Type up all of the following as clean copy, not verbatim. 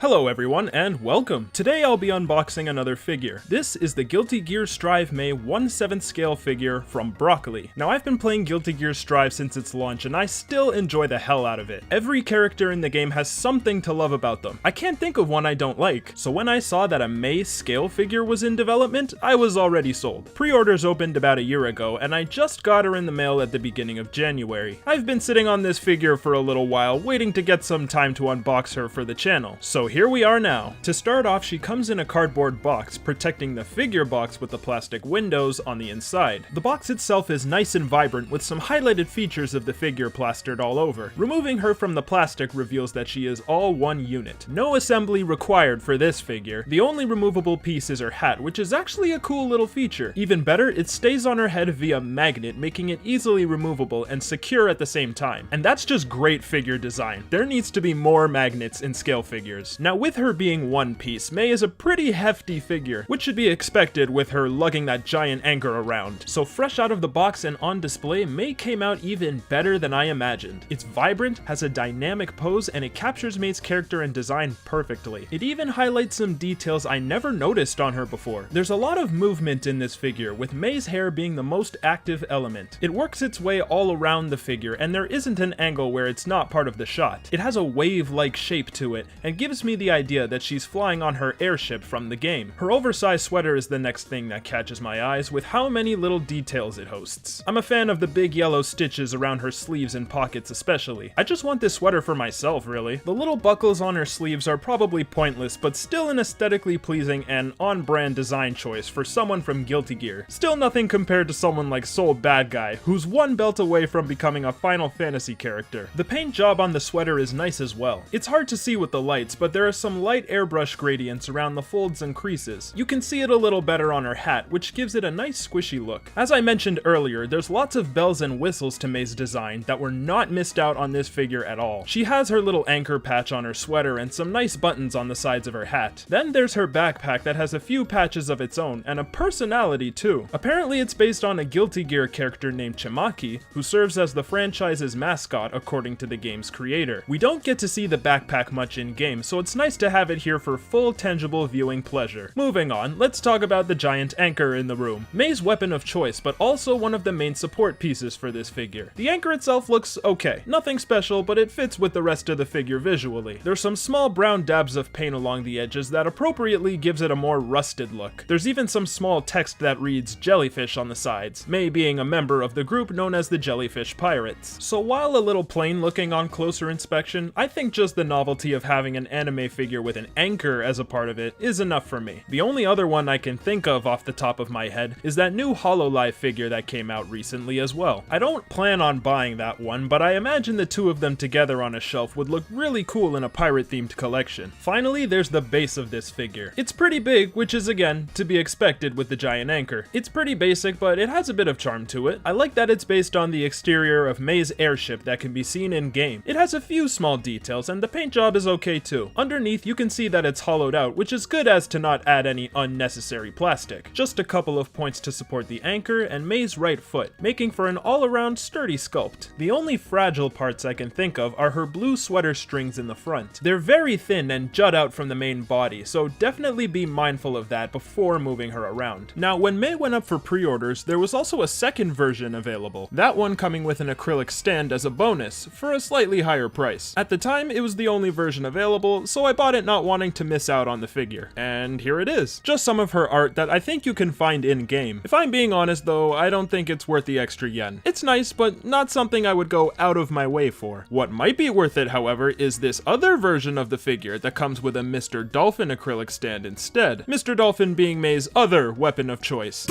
Hello everyone, and welcome! Today I'll be unboxing another figure. This is the Guilty Gear Strive May 1/7 scale figure from Broccoli. Now I've been playing Guilty Gear Strive since its launch and I still enjoy the hell out of it. Every character in the game has something to love about them. I can't think of one I don't like, so when I saw that a May scale figure was in development, I was already sold. Pre-orders opened about a year ago and I just got her in the mail at the beginning of January. I've been sitting on this figure for a little while, waiting to get some time to unbox her for the channel. So here we are now. To start off, she comes in a cardboard box, protecting the figure box with the plastic windows on the inside. The box itself is nice and vibrant with some highlighted features of the figure plastered all over. Removing her from the plastic reveals that she is all one unit. No assembly required for this figure. The only removable piece is her hat, which is actually a cool little feature. Even better, it stays on her head via magnet, making it easily removable and secure at the same time. And that's just great figure design. There needs to be more magnets in scale figures. Now with her being one piece, May is a pretty hefty figure, which should be expected with her lugging that giant anchor around. So fresh out of the box and on display, May came out even better than I imagined. It's vibrant, has a dynamic pose, and it captures May's character and design perfectly. It even highlights some details I never noticed on her before. There's a lot of movement in this figure, with May's hair being the most active element. It works its way all around the figure, and there isn't an angle where it's not part of the shot. It has a wave-like shape to it, and gives me the idea that she's flying on her airship from the game. Her oversized sweater is the next thing that catches my eyes with how many little details it hosts. I'm a fan of the big yellow stitches around her sleeves and pockets especially. I just want this sweater for myself, really. The little buckles on her sleeves are probably pointless, but still an aesthetically pleasing and on-brand design choice for someone from Guilty Gear. Still nothing compared to someone like Soul Bad Guy, who's one belt away from becoming a Final Fantasy character. The paint job on the sweater is nice as well. It's hard to see with the lights, but there are some light airbrush gradients around the folds and creases. You can see it a little better on her hat, which gives it a nice squishy look. As I mentioned earlier, there's lots of bells and whistles to May's design that were not missed out on this figure at all. She has her little anchor patch on her sweater and some nice buttons on the sides of her hat. Then there's her backpack that has a few patches of its own, and a personality too. Apparently it's based on a Guilty Gear character named Chimaki, who serves as the franchise's mascot according to the game's creator. We don't get to see the backpack much in game, so it's nice to have it here for full tangible viewing pleasure. Moving on, let's talk about the giant anchor in the room. May's weapon of choice, but also one of the main support pieces for this figure. The anchor itself looks okay. Nothing special, but it fits with the rest of the figure visually. There's some small brown dabs of paint along the edges that appropriately gives it a more rusted look. There's even some small text that reads Jellyfish on the sides, May being a member of the group known as the Jellyfish Pirates. So while a little plain looking on closer inspection, I think just the novelty of having an anime figure with an anchor as a part of it is enough for me. The only other one I can think of off the top of my head is that new HoloLive figure that came out recently as well. I don't plan on buying that one, but I imagine the two of them together on a shelf would look really cool in a pirate-themed collection. Finally, there's the base of this figure. It's pretty big, which is again, to be expected with the giant anchor. It's pretty basic, but it has a bit of charm to it. I like that it's based on the exterior of May's airship that can be seen in-game. It has a few small details, and the paint job is okay too. Underneath, you can see that it's hollowed out, which is good as to not add any unnecessary plastic. Just a couple of points to support the anchor and May's right foot, making for an all-around sturdy sculpt. The only fragile parts I can think of are her blue sweater strings in the front. They're very thin and jut out from the main body, so definitely be mindful of that before moving her around. Now, when May went up for pre-orders, there was also a second version available, that one coming with an acrylic stand as a bonus, for a slightly higher price. At the time, it was the only version available, so I bought it not wanting to miss out on the figure. And here it is. Just some of her art that I think you can find in-game. If I'm being honest though, I don't think it's worth the extra yen. It's nice, but not something I would go out of my way for. What might be worth it, however, is this other version of the figure that comes with a Mr. Dolphin acrylic stand instead. Mr. Dolphin being May's other weapon of choice.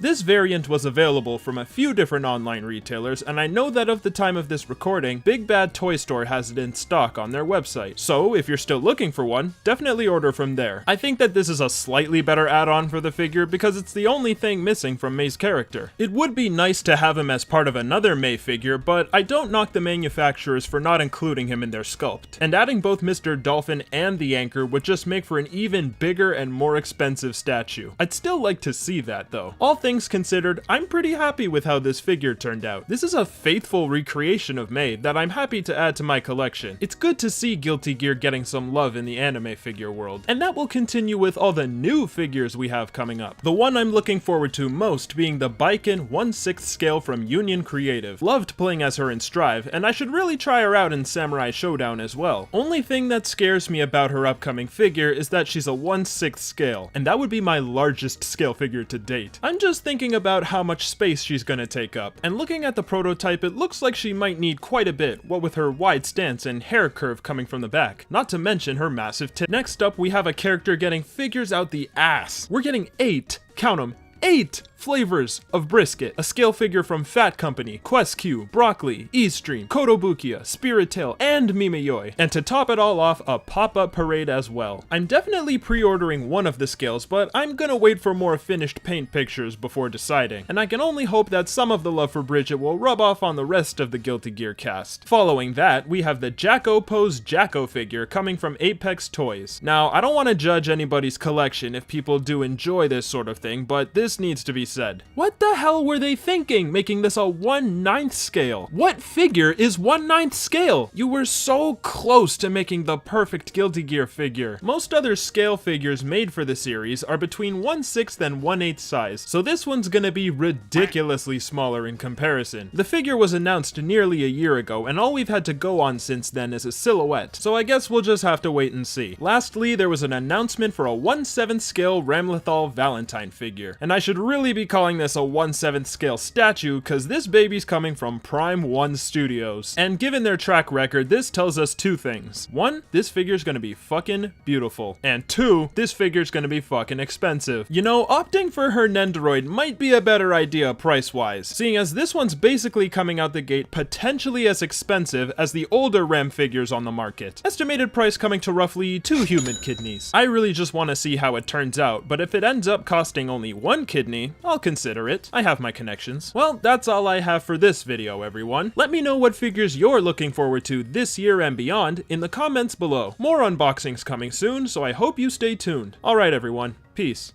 This variant was available from a few different online retailers, and I know that of the time of this recording, Big Bad Toy Store has it in stock on their website. So if you're still looking for one, definitely order from there. I think that this is a slightly better add-on for the figure because it's the only thing missing from May's character. It would be nice to have him as part of another May figure, but I don't knock the manufacturers for not including him in their sculpt. And adding both Mr. Dolphin and the anchor would just make for an even bigger and more expensive statue. I'd still like to see that though. All all things considered, I'm pretty happy with how this figure turned out. This is a faithful recreation of Mei that I'm happy to add to my collection. It's good to see Guilty Gear getting some love in the anime figure world, and that will continue with all the new figures we have coming up. The one I'm looking forward to most being the Baiken 1/6 scale from Union Creative. Loved playing as her in Strive, and I should really try her out in Samurai Showdown as well. Only thing that scares me about her upcoming figure is that she's a 1/6 scale, and that would be my largest scale figure to date. I'm just thinking about how much space she's gonna take up, and looking at the prototype, it looks like she might need quite a bit, what with her wide stance and hair curve coming from the back, not to mention her massive tip. Next up, we have a character getting figures out the ass. We're getting 8, count 'em, 8 flavors of brisket, a scale figure from Fat Company, Quest Q, Broccoli, E-Stream, Kotobukiya, Spirit Tail, and Mimeyoi. And to top it all off, a pop-up parade as well. I'm definitely pre-ordering one of the scales, but I'm gonna wait for more finished paint pictures before deciding, and I can only hope that some of the love for Bridget will rub off on the rest of the Guilty Gear cast. Following that, we have the Jacko Pose Jacko figure coming from Apex Toys. Now, I don't want to judge anybody's collection if people do enjoy this sort of thing, but this needs to be said. What the hell were they thinking, making this a 1/9 scale? What figure is 1/9 scale? You were so close to making the perfect Guilty Gear figure. Most other scale figures made for the series are between 1/6 and 1/8 size, so this one's gonna be ridiculously smaller in comparison. The figure was announced nearly a year ago, and all we've had to go on since then is a silhouette, so I guess we'll just have to wait and see. Lastly, there was an announcement for a 1/7 scale Ramlethal Valentine figure, and I should really be calling this a 1/7 scale statue cause this baby's coming from Prime 1 Studios. And given their track record, this tells us 2 things. 1, this figure's gonna be fucking beautiful. And 2, this figure's gonna be fucking expensive. You know, opting for her Nendoroid might be a better idea price-wise, seeing as this one's basically coming out the gate potentially as expensive as the older Ram figures on the market. Estimated price coming to roughly 2 human kidneys. I really just want to see how it turns out, but if it ends up costing only 1 kidney, I'll consider it. I have my connections. Well, that's all I have for this video, everyone. Let me know what figures you're looking forward to this year and beyond in the comments below. More unboxings coming soon, so I hope you stay tuned. Alright everyone, peace.